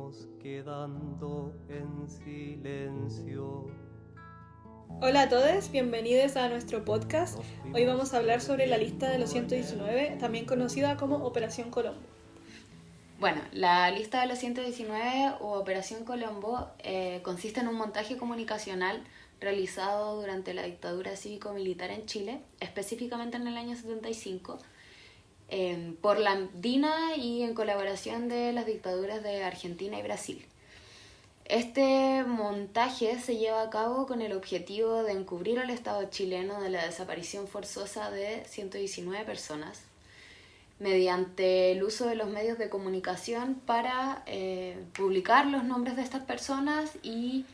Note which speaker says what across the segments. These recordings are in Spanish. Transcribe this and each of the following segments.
Speaker 1: vamos quedando en silencio.
Speaker 2: Hola a todos, bienvenidos a nuestro podcast. Hoy vamos a hablar sobre la lista de los 119, también conocida como Operación Colombo.
Speaker 3: Bueno, la lista de los 119 o Operación Colombo consiste en un montaje comunicacional realizado durante la dictadura cívico-militar en Chile, específicamente en el año 75, por la DINA y en colaboración de las dictaduras de Argentina y Brasil. Este montaje se lleva a cabo con el objetivo de encubrir al Estado chileno de la desaparición forzosa de 119 personas, mediante el uso de los medios de comunicación para publicar los nombres de estas personas y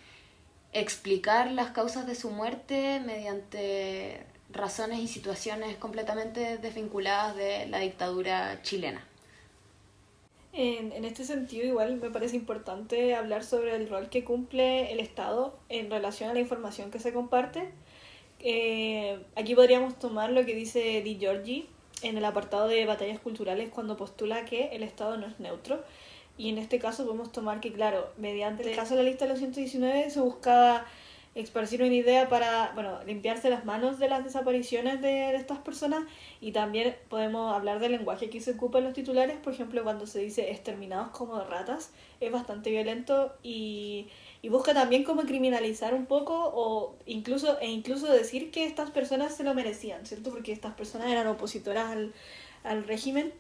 Speaker 3: explicar las causas de su muerte mediante razones y situaciones completamente desvinculadas de la dictadura chilena.
Speaker 2: En este sentido, igual me parece importante hablar sobre el rol que cumple el Estado en relación a la información que se comparte. Aquí podríamos tomar lo que dice Di Giorgi en el apartado de batallas culturales cuando postula que el Estado no es neutro. Y en este caso podemos tomar que, claro, mediante el caso de la lista de los 119 se buscaba esparcir una idea para, limpiarse las manos de las desapariciones de estas personas, y también podemos hablar del lenguaje que se ocupa en los titulares. Por ejemplo, cuando se dice exterminados como ratas, es bastante violento y busca también como criminalizar un poco o incluso decir que estas personas se lo merecían, ¿cierto? Porque estas personas eran opositoras al régimen.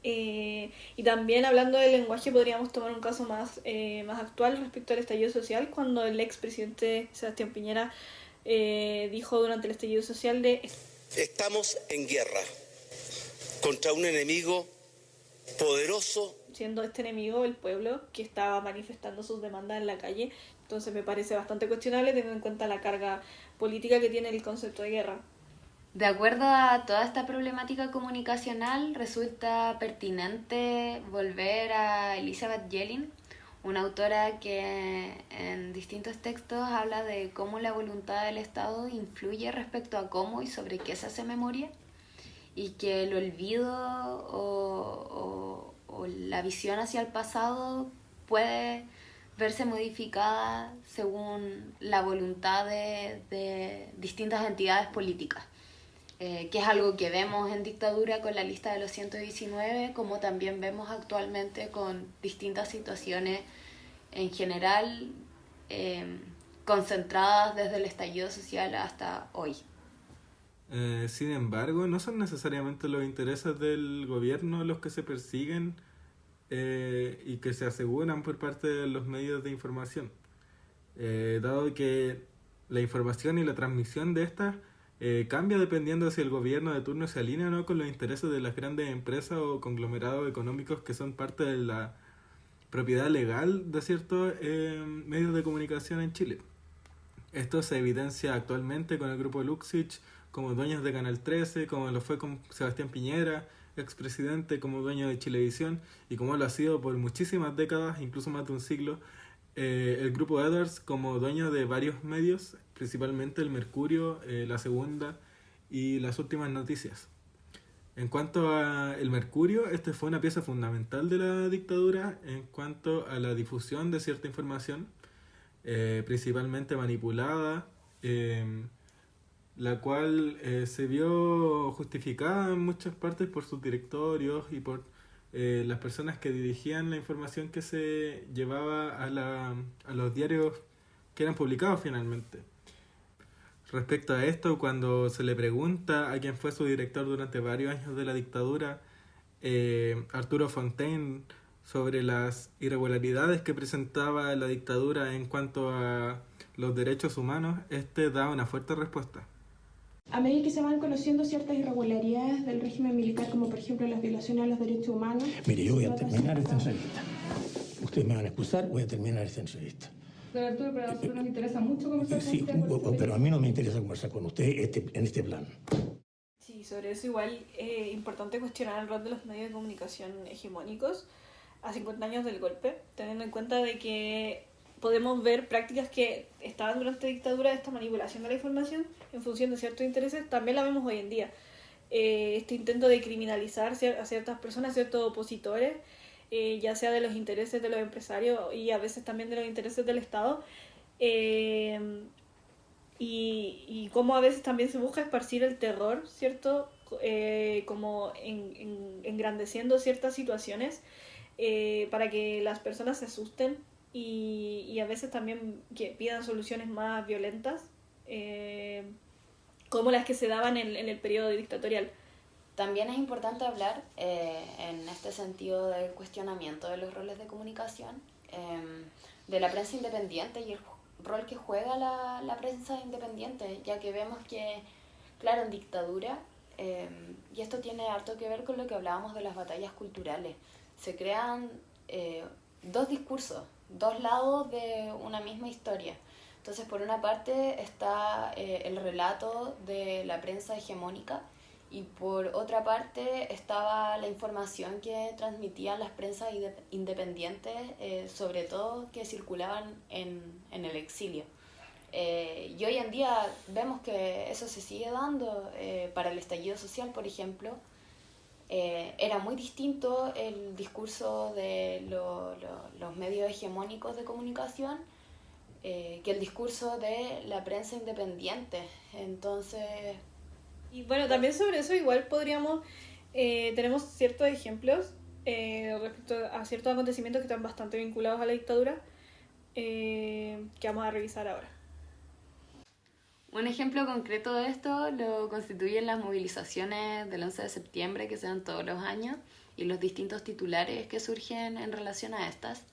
Speaker 2: Y también hablando del lenguaje podríamos tomar un caso más actual respecto al estallido social, cuando el expresidente Sebastián Piñera dijo durante el estallido social de:
Speaker 4: estamos en guerra contra un enemigo poderoso,
Speaker 2: siendo este enemigo el pueblo que estaba manifestando sus demandas en la calle. Entonces me parece bastante cuestionable teniendo en cuenta la carga política que tiene el concepto de guerra.
Speaker 3: De acuerdo a toda esta problemática comunicacional, resulta pertinente volver a Elizabeth Yellin, una autora que en distintos textos habla de cómo la voluntad del Estado influye respecto a cómo y sobre qué se hace memoria, y que el olvido o la visión hacia el pasado puede verse modificada según la voluntad de distintas entidades políticas. Que es algo que vemos en dictadura con la lista de los 119, como también vemos actualmente con distintas situaciones en general, concentradas desde el estallido social hasta hoy.
Speaker 5: Sin embargo, no son necesariamente los intereses del gobierno los que se persiguen y que se aseguran por parte de los medios de información, dado que la información y la transmisión de estas cambia dependiendo de si el gobierno de turno se alinea o no con los intereses de las grandes empresas o conglomerados económicos que son parte de la propiedad legal de ciertos medios de comunicación en Chile. Esto se evidencia actualmente con el grupo Luxich como dueños de Canal 13, como lo fue con Sebastián Piñera, expresidente, como dueño de Chilevisión, y como lo ha sido por muchísimas décadas, incluso más de un siglo, el grupo Edwards como dueño de varios medios, principalmente el Mercurio, La Segunda y Las Últimas Noticias. En cuanto a el Mercurio, este fue una pieza fundamental de la dictadura en cuanto a la difusión de cierta información, principalmente manipulada, la cual se vio justificada en muchas partes por sus directorios y por las personas que dirigían la información que se llevaba a los diarios que eran publicados finalmente. Respecto a esto, cuando se le pregunta a quien fue su director durante varios años de la dictadura, Arturo Fontaine, sobre las irregularidades que presentaba la dictadura en cuanto a los derechos humanos, este da una fuerte respuesta.
Speaker 6: A medida que se van conociendo ciertas irregularidades del régimen militar, como por ejemplo las violaciones a los derechos humanos...
Speaker 7: Mire, yo voy a terminar esta entrevista. Ustedes me van a excusar, voy a terminar esta entrevista.
Speaker 6: Pero Arturo, pero a nosotros nos interesa mucho conversar con usted.
Speaker 7: Sí, pero a mí no me interesa conversar con usted en este plan.
Speaker 2: Sí, sobre eso igual es importante cuestionar el rol de los medios de comunicación hegemónicos a 50 años del golpe, teniendo en cuenta de que podemos ver prácticas que estaban durante la dictadura de esta manipulación de la información en función de ciertos intereses, también la vemos hoy en día. Este intento de criminalizar a ciertas personas, ciertos opositores, ya sea de los intereses de los empresarios y a veces también de los intereses del Estado, y cómo a veces también se busca esparcir el terror, ¿cierto? Como engrandeciendo ciertas situaciones para que las personas se asusten y a veces también que pidan soluciones más violentas, como las que se daban en el periodo dictatorial.
Speaker 3: También es importante hablar en este sentido del cuestionamiento de los roles de comunicación, de la prensa independiente y el rol que juega la prensa independiente, ya que vemos que, claro, en dictadura, y esto tiene harto que ver con lo que hablábamos de las batallas culturales, se crean dos discursos, dos lados de una misma historia. Entonces, por una parte está el relato de la prensa hegemónica y por otra parte estaba la información que transmitían las prensas independientes, sobre todo que circulaban en el exilio. Y hoy en día vemos que eso se sigue dando. Para el estallido social, por ejemplo, era muy distinto el discurso de los medios hegemónicos de comunicación que el discurso de la prensa independiente. Entonces...
Speaker 2: Y bueno, también sobre eso igual tenemos ciertos ejemplos respecto a ciertos acontecimientos que están bastante vinculados a la dictadura, que vamos a revisar ahora.
Speaker 3: Un ejemplo concreto de esto lo constituyen las movilizaciones del 11 de septiembre que se dan todos los años y los distintos titulares que surgen en relación a estas,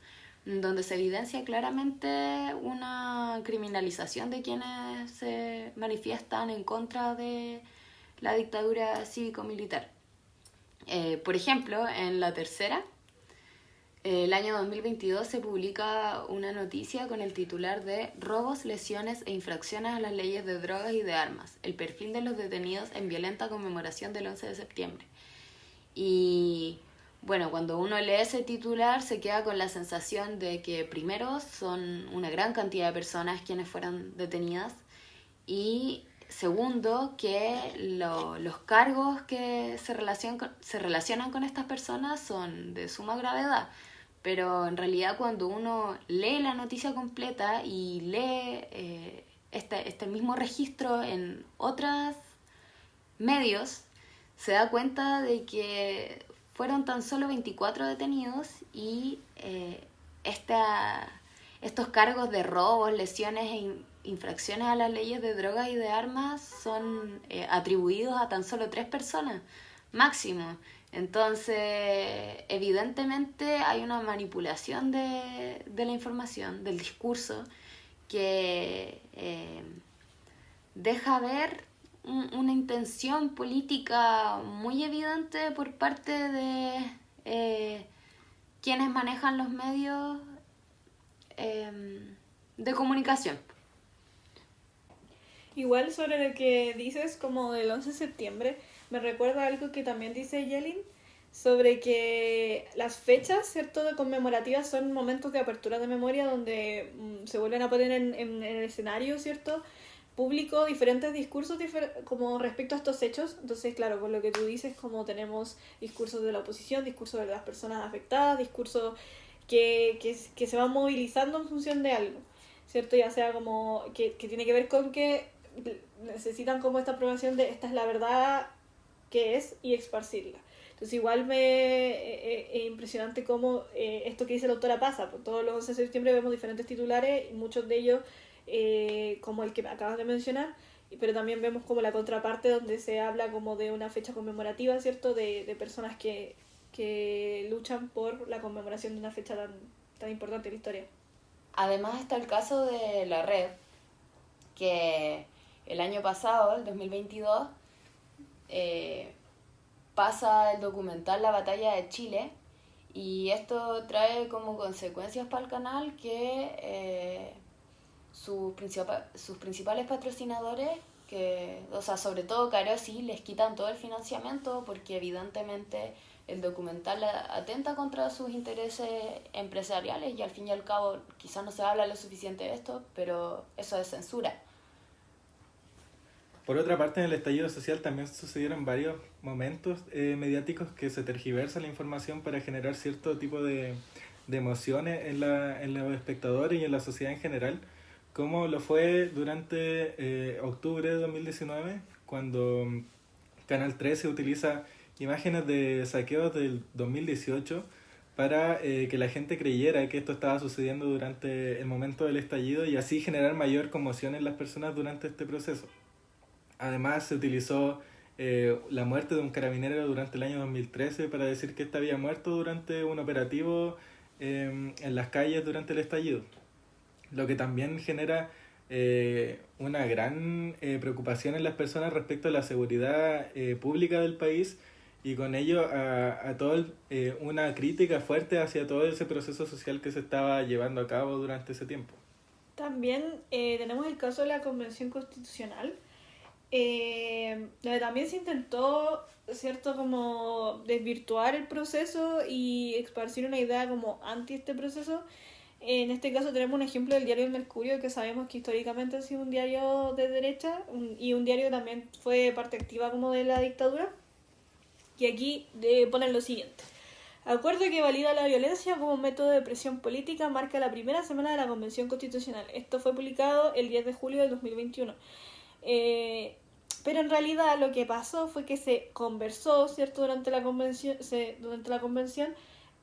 Speaker 3: donde se evidencia claramente una criminalización de quienes se manifiestan en contra de la dictadura cívico-militar. Por ejemplo, en La Tercera, el año 2022 se publica una noticia con el titular de Robos, lesiones e infracciones a las leyes de drogas y de armas, el perfil de los detenidos en violenta conmemoración del 11 de septiembre. Y bueno, cuando uno lee ese titular se queda con la sensación de que primero son una gran cantidad de personas quienes fueron detenidas y segundo que los cargos que se relacionan con estas personas son de suma gravedad. Pero en realidad cuando uno lee la noticia completa y lee este mismo registro en otros medios, se da cuenta de que fueron tan solo 24 detenidos y estos cargos de robos, lesiones e infracciones a las leyes de drogas y de armas son atribuidos a tan solo 3 personas máximo. Entonces, evidentemente hay una manipulación de la información, del discurso, que deja ver una intención política muy evidente por parte de quienes manejan los medios de comunicación.
Speaker 2: Igual sobre lo que dices como del 11 de septiembre, me recuerda algo que también dice Yelin, sobre que las fechas, ¿cierto?, de conmemorativas son momentos de apertura de memoria donde se vuelven a poner en el escenario, ¿cierto?, público diferentes discursos como respecto a estos hechos. Entonces, claro, por lo que tú dices, como tenemos discursos de la oposición, discursos de las personas afectadas, discursos que se van movilizando en función de algo, ¿cierto? Ya sea como que tiene que ver con que necesitan como esta aprobación de esta es la verdad que es y esparcirla. Entonces igual es impresionante cómo esto que dice la autora pasa. Por todos los 11 de septiembre vemos diferentes titulares, y muchos de ellos como el que acabas de mencionar, pero también vemos como la contraparte donde se habla como de una fecha conmemorativa, ¿cierto? De personas que luchan por la conmemoración de una fecha tan importante en la historia.
Speaker 3: Además está el caso de la Red, que el año pasado, el 2022, pasa el documental La Batalla de Chile, y esto trae como consecuencias para el canal que sus principales patrocinadores, sobre todo Carosi, les quitan todo el financiamiento porque evidentemente el documental atenta contra sus intereses empresariales y al fin y al cabo quizás no se habla lo suficiente de esto, pero eso es censura.
Speaker 5: Por otra parte, en el estallido social también sucedieron varios momentos mediáticos que se tergiversa la información para generar cierto tipo de emociones en los espectadores y en la sociedad en general, como lo fue durante octubre de 2019, cuando Canal 13 utiliza imágenes de saqueos del 2018 para que la gente creyera que esto estaba sucediendo durante el momento del estallido y así generar mayor conmoción en las personas durante este proceso. Además, se utilizó la muerte de un carabinero durante el año 2013 para decir que éste había muerto durante un operativo en las calles durante el estallido, lo que también genera una gran preocupación en las personas respecto a la seguridad pública del país y con ello a todo una crítica fuerte hacia todo ese proceso social que se estaba llevando a cabo durante ese tiempo.
Speaker 2: También tenemos el caso de la Convención Constitucional, donde también se intentó, ¿cierto?, como desvirtuar el proceso y esparcir una idea como anti este proceso. En este caso tenemos un ejemplo del diario El Mercurio, que sabemos que históricamente ha sido un diario de derecha y un diario que también fue parte activa como de la dictadura. Y aquí ponen lo siguiente: acuerdo que valida la violencia como método de presión política marca la primera semana de la Convención Constitucional. Esto fue publicado el 10 de julio del 2021. Pero en realidad lo que pasó fue que se conversó, ¿cierto?, durante la convención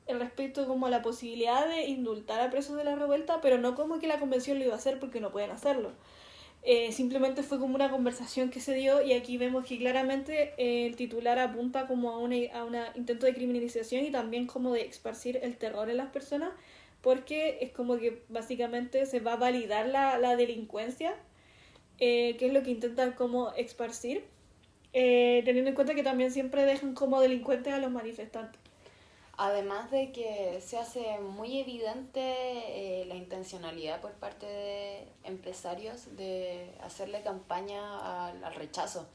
Speaker 2: respecto como a la posibilidad de indultar a presos de la revuelta, pero no como que la convención lo iba a hacer porque no pueden hacerlo. Simplemente fue como una conversación que se dio y aquí vemos que claramente el titular apunta como a un intento de criminalización y también como de esparcir el terror en las personas, porque es como que básicamente se va a validar la delincuencia, que es lo que intentan como esparcir, teniendo en cuenta que también siempre dejan como delincuentes a los manifestantes.
Speaker 3: Además de que se hace muy evidente la intencionalidad por parte de empresarios de hacerle campaña al rechazo,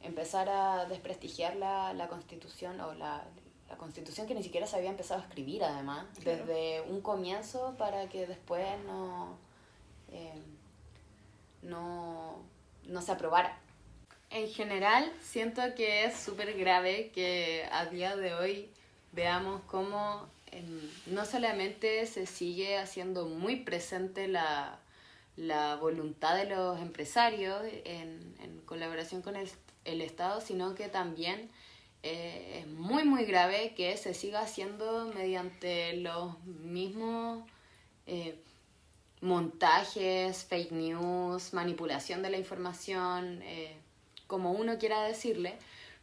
Speaker 3: empezar a desprestigiar la Constitución o la Constitución que ni siquiera se había empezado a escribir además, claro, desde un comienzo para que después no se aprobara. En general, siento que es súper grave que a día de hoy veamos cómo no solamente se sigue haciendo muy presente la voluntad de los empresarios en colaboración con el Estado, sino que también es muy, muy grave que se siga haciendo mediante los mismos montajes, fake news, manipulación de la información, como uno quiera decirle,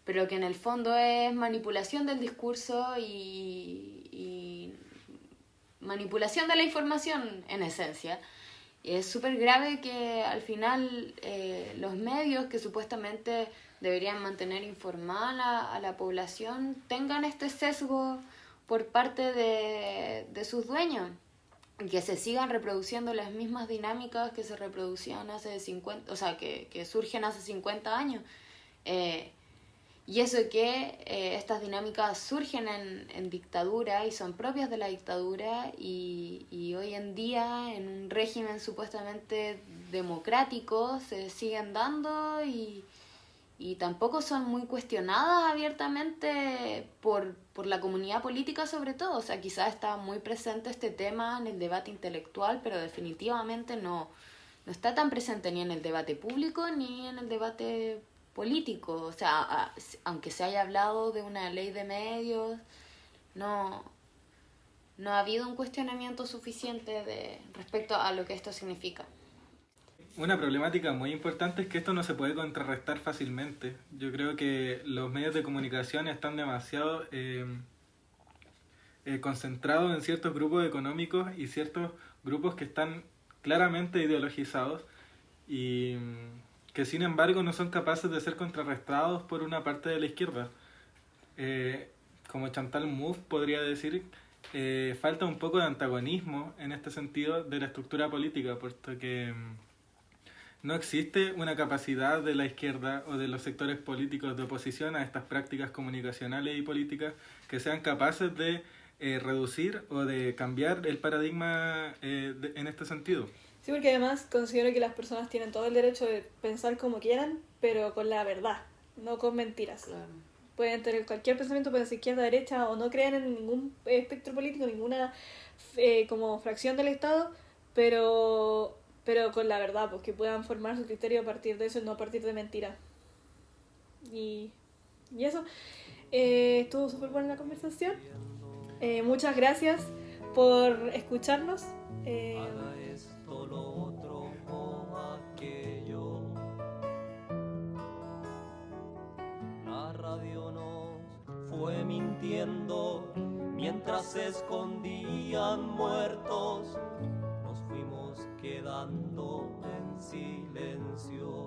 Speaker 3: pero que en el fondo es manipulación del discurso y manipulación de la información en esencia. Es súper grave que al final los medios que supuestamente deberían mantener informada a la población tengan este sesgo por parte de sus dueños, que se sigan reproduciendo las mismas dinámicas que se reproducían hace 50, o sea, que surgen hace 50 años. Y eso que estas dinámicas surgen en dictadura y son propias de la dictadura y hoy en día en un régimen supuestamente democrático se siguen dando y tampoco son muy cuestionadas abiertamente por la comunidad política sobre todo. O sea, quizás está muy presente este tema en el debate intelectual, pero definitivamente no está tan presente ni en el debate público ni en el debate político. O sea, aunque se haya hablado de una ley de medios, no ha habido un cuestionamiento suficiente respecto a lo que esto significa.
Speaker 5: Una problemática muy importante es que esto no se puede contrarrestar fácilmente. Yo creo que los medios de comunicación están demasiado concentrados en ciertos grupos económicos y ciertos grupos que están claramente ideologizados y que sin embargo no son capaces de ser contrarrestados por una parte de la izquierda. Como Chantal Mouffe podría decir, falta un poco de antagonismo en este sentido de la estructura política, puesto que no existe una capacidad de la izquierda o de los sectores políticos de oposición a estas prácticas comunicacionales y políticas que sean capaces de reducir o de cambiar el paradigma en este sentido.
Speaker 2: Sí, porque además considero que las personas tienen todo el derecho de pensar como quieran, pero con la verdad, no con mentiras.
Speaker 3: Claro.
Speaker 2: Pueden tener cualquier pensamiento, pueden ser izquierda, derecha, o no crean en ningún espectro político, ninguna como fracción del Estado, pero con la verdad, pues que puedan formar su criterio a partir de eso y no a partir de mentiras. Y eso, estuvo súper buena la conversación. Muchas gracias por escucharnos.
Speaker 1: Haga esto, lo otro o aquello. La radio nos fue mintiendo mientras se escondían muertos. Nos fuimos quedando en silencio.